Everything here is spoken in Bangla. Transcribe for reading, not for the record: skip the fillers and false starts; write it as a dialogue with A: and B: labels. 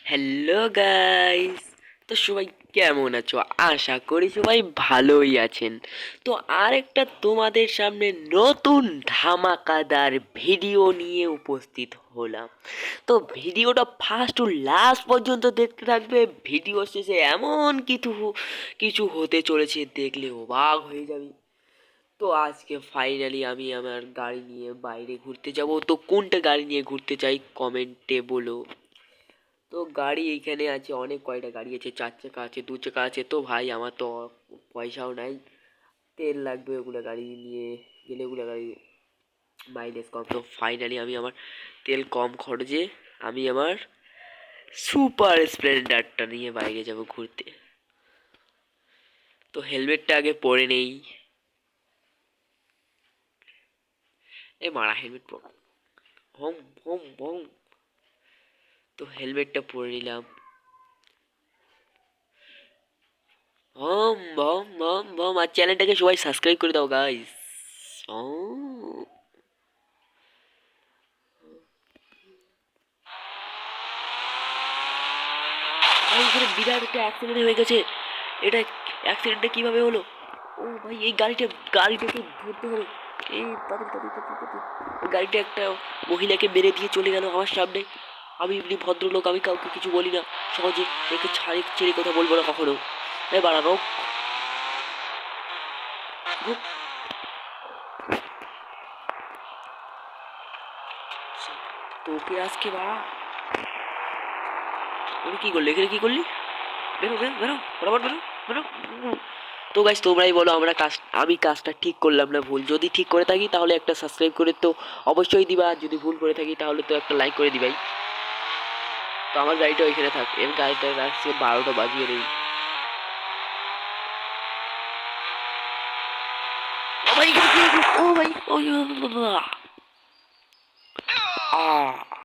A: Hello guys. তো সবাই কেমন আছো? আশা করি সবাই ভালোই আছেন। তো আরেকটা তোমাদের সামনে নতুন ধামাকাদার ভিডিও নিয়ে উপস্থিত হলাম। তো ভিডিওটা ফার্স্ট টু লাস্ট পর্যন্ত দেখতে থাকবে। ভিডিও শেষে এমন কিছু কিছু হতে চলেছে, দেখলে অবাক হয়ে যাবে। তো আজকে ফাইনালি আমি আমার গাড়ি নিয়ে বাইরে ঘুরতে যাব। তো কোনটা গাড়ি নিয়ে ঘুরতে চাই কমেন্টে বলো। তো গাড়ি এইখানে আছে, অনেক কয়টা গাড়ি আছে, 4 চাকা আছে, 2 চাকা আছে। তো ভাই আমার তো পয়সাও নাই, তেল লাগবে ওগুলো গাড়ি নিয়ে গেলে, ওগুলো গাড়ি মাইলেজ কম। তো ফাইনালি আমি আমার তেল কম খরচে আমি আমার সুপার স্প্লেন্ডারটা নিয়ে বাইরে যাব ঘুরতে। তো হেলমেটটা আগে পরে নেই। এ মারা হেলমেট পর, হোম হোম হোম। তো হেলমেটটা পরে নিলাম। হোম বম বম বম। আর চ্যানেলটাকে সবাই সাবস্ক্রাইব করে দাও গাইস। ও ভাই, এখানে বিরাট একটা অ্যাক্সিডেন্ট হয়ে গেছে। এটা অ্যাক্সিডেন্টটা কিভাবে হলো? ও ভাই, এই গাড়িটাকে ধরতে হবে। এই তাড়াতাড়ি তাড়াতাড়ি তাড়াতাড়ি তাড়াতাড়ি। ওই গাড়িটা একটা মহিলাকে মেরে দিয়ে চলে গেল আমার সামনে। আমি এমনি ভদ্রলোক, আমি কাউকে কিছু বলি না সহজে। একে ছাড়ে ছেড়ে কথা বলবো না কখনো। এ বাড়া, রোক রোক। তোকে আজকে বাড়া, ওরে কি করলি, এখানে কি করলি? বেরো বেরো বেরো, ফটাফট বেরো বেরো। তো গাইস তোমরাই বলো, আমি কাজটা ঠিক করলাম না ভুল? যদি ঠিক করে থাকি তাহলে একটা সাবস্ক্রাইব করে তো অবশ্যই দিবা, আর যদি ভুল করে থাকি তাহলে তো একটা লাইক করে দিবাই। তো আমার গাড়িটা ওইখানে থাক, এর গাড়িটা রাখছে 12টা বাজিয়ে নেই। ও ভাই, ও ভাই, ও